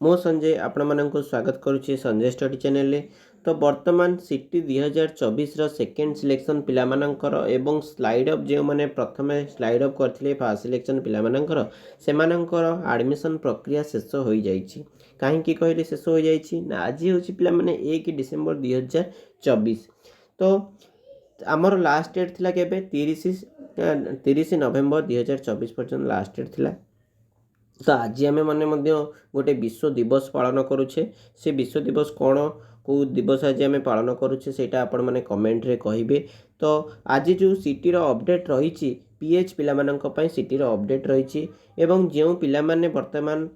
मो संजय आपण मानक स्वागत करुच्ची संजय स्टडी चैनल। तो वर्तमान सिटी 2024 सेकेंड सिलेक्शन पिलामानंकर एवं स्लाइड अप जो मैंने प्रथम स्लाइड अप करथिले फर्स्ट सिलेक्शन पिलामानंकर सेमानंकर एडमिशन प्रक्रिया शेष हो जाइछि। काहेकि कहले शेष हो जाइछि ना आज होछि पिला माने 1 डिसेंबर 2024। तो आमर लास्ट डेट थिला केबे 30 नवेम्बर 2024 पर्यंत लास्ट डेट थिला। तो आज आम मैंने गोटे विश्व दिवस पालन करुचे। से विश्व दिवस कौन को दिवस आज आम पालन करुचे सेटा आपण मैंने कमेंट रे कहिबे। तो आज जो सिटी रो अपडेट रही पीएच पिला सिटी रो अपडेट रही एवं जो पिला माने वर्तमान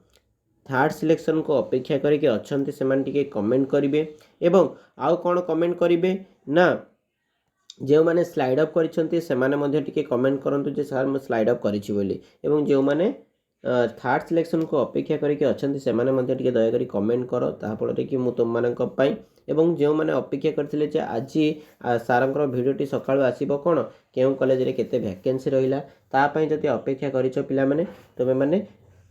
थर्ड सिलेक्शन को अपेक्षा करके अच्छे से कमेंट करेंगे। एवं आउ कौन कमेंट करेंगे ना जो मैंने स्लाइड अप कर कमेंट करूँ जे सार मैं स्लाइड अप करी बोली। एवं जो मैंने थर्ड सिलेक्शन को अपेक्षा करके अच्छा से दयाकोरी कमेंट कर ताफल कि मुझे तुम मानी एवं जो मैंने अपेक्षा करते आज सारंकर भिडियोटी सकाळु आसीबो कौन केउ कॉलेज रे केते वैकेंसी रहिला तापाई जदि अपेक्षा करिछो पिला माने तुमे माने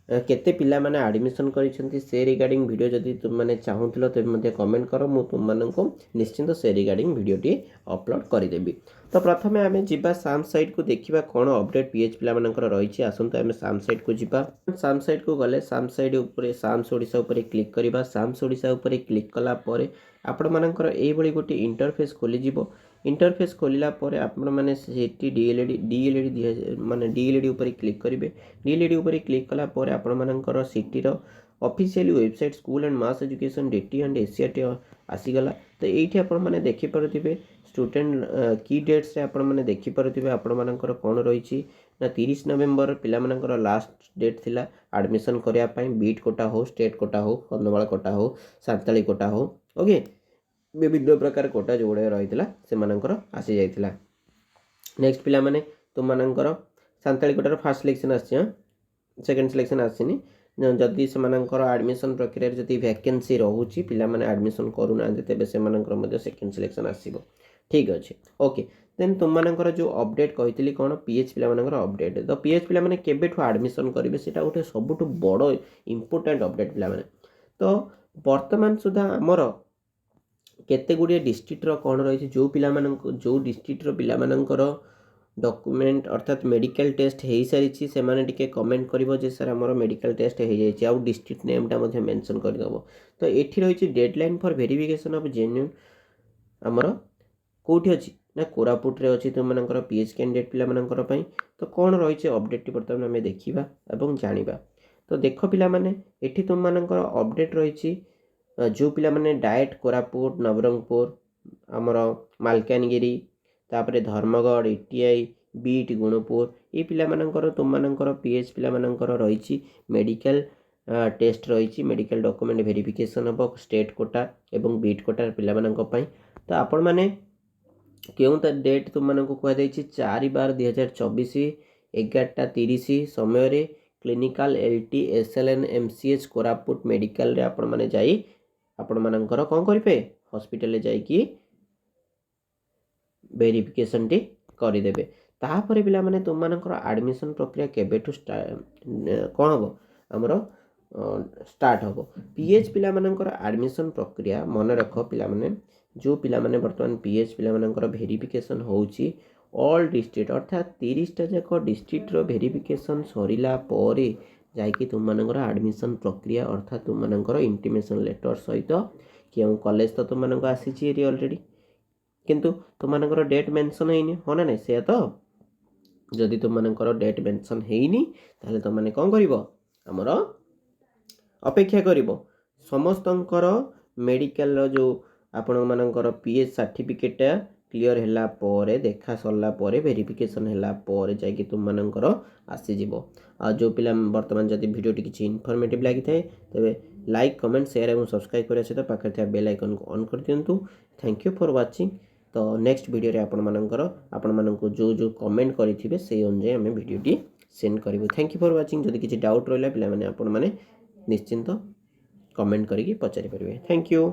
केते पिला माने एडमिशन करिसेंती से रिगार्डिंग वीडियो जदि तुम माने चाहुथिलो तबे मध्ये कमेंट करो मु तुम माननको निश्चिंत से रिगार्डिंग वीडियोटी अपलोड कर देबी। तो प्रथमे आमे जिबा साम साइट को देखिबा कोन अपडेट पीएच पिला मानकर रहिछि। आसंत आमे साम साइट को जिबा। साम साइट को गले साम साइट ऊपर साम्स ओडिसा ऊपर क्लिक करिबा। साम्स ओडिसा ऊपर क्लिक कला परे आपण मानकर एई भली गोटे इंटरफेस खोली जिवो। इंटरफेस खोलिला परे आपण माने सेटी डीएलएडी माने डीएलएडी ऊपर क्लिक करिवे। डीएलएडी ऊपर क्लिक कला परे आपण मानकर सिटी रो official website school and mass education डीटी एंड एसीआरटी आसीगला। तो एठी आपण माने देखि परथिबे स्टूडेंट की डेट्स रे आपण माने देखि परथिबे आपण मानकर कोन रहिछि ना 30 नवेम्बर पिला मानकर लास्ट डेट थिला एडमिशन करिया पई बीट कोटा हो स्टेट कोटा हो कंदमाल कोटा हो सांताली कोटा हो ओके विभिन्न प्रकार कोटा जो गुड़े रही से आसी जाइला। नेक्स्ट पिला माने तुम मानकर सांताली कोटार फर्स्ट सिलेक्शन आसी सेकेंड सिलेक्शन आसीनी जदि से एडमिशन प्रक्रिया जदि वैकेंसी रोचे पिला माने एडमिशन करूना तेबे से सेकेंड सिलेक्शन आसीबो। ठीक अच्छे ओके देन तुम मानकर जो अपडेट कही कौन पीएच पिला मानकर अपडेट। तो पीएच पिला माने केबेठु एडमिशन करेंगे सेटा गोटे सबुठु बड़ इंपोर्टेंट अपडेट पिला माने। तो वर्तमान सुधा आमर केते गुड़िए डिस्ट्रिक्ट कौन रही जो पिला जो डिस्ट्रिक्ट पिला डॉक्यूमेंट अर्थात मेडिकल टेस्ट हो सारी से माने टिके कमेंट करिवो जे सर हमर मेडिकल टेस्ट हो जाइए आउ डिस्ट्रिक्ट नेम टा मध्ये मेंशन कर दबो। तो एठी रही deadline for verification of genuine हमर कोठी अछि ना कोरापुट रे अछि तुम मानकर पीएच कैंडिडेट पिला मानकर पई। तो कौन रही अपडेट बर्तमान आम देखा एवं जानिबा। तो देख पिला माने एठी तुम मानकर अपडेट रही जो पिला माने डायरेक्ट कोरापुट नवरंगपुर आमर मालकानगिरी तापरे धर्मगढ़ एटीआई बीट गुणपुर ये पिला मानकर तुम मानकर पीएच पिला मानकर रही मेडिकल टेस्ट रही मेडिकल डॉक्यूमेंट वेरिफिकेशन हम स्टेट कोटा एवं बीट कोटा पिला मानक पई। तो आपण माने केउ डेट तुम मानक कहै 4/12/2024 11:30 समय रे clinical LT SLN MCH Koraput medical रे आपण माने जाई आपण मानकर कौन करेंगे हॉस्पिटल जाइकी वेरिफिकेशन टी करदेवे। तापर पिला माने तुम मानकर एडमिशन प्रक्रिया केबेठु कौन हम आमर स्टार्ट हम पीएच पिला मानकर एडमिशन प्रक्रिया मन रख पिला माने जो पिला माने वर्तमान पीएच पिला मानकर वेरिफिकेशन होउची ऑल डिस्ट्रिक्ट अर्थात 30टा जाक डिस्ट्रिक्ट रो वेरिफिकेशन सरिला परे जाइकी तुम मानकर एडमिशन प्रक्रिया अर्थात तुम मानकर इंटिमेशन लेटर सहित क्यों कॉलेज तो तुम मानक आसी ऑलरेडी किंतु तुम मानकर डेट मेंशन हेनी हो ना नहीं से तो जदि तुम मानकर डेट मेंशन हेनी ताहले तुम माने कौन करिवो हमर अपेक्षा करिवो समस्तंकर मेडिकल रो जो आपण मानकर पीएच सर्टिफिकेट क्लियर हैला परे देखा सरला परे वेरिफिकेशन हैला परे जाइकी तुम मानकर आसी जिवो। आ जो पिला वर्तमान जदि वीडियो टी किछि इन्फॉर्मेटिव लागि थाए तबे लाइक कमेंट शेयर एवं सब्सक्राइब करिया सहित पाखरे था बेल आइकन को ऑन कर दियंतु। Thank you for watching. तो नेक्स्ट वीडियो रे आपण माननको जो जो कमेंट करिथिबे से अनुसार हमें वीडियो टी सेंड करिवो। Thank you for watching. जदि किछि डाउट रहला पिला माने आपण माने निश्चिंत कमेंट करिके पचारि परिबे। Thank you.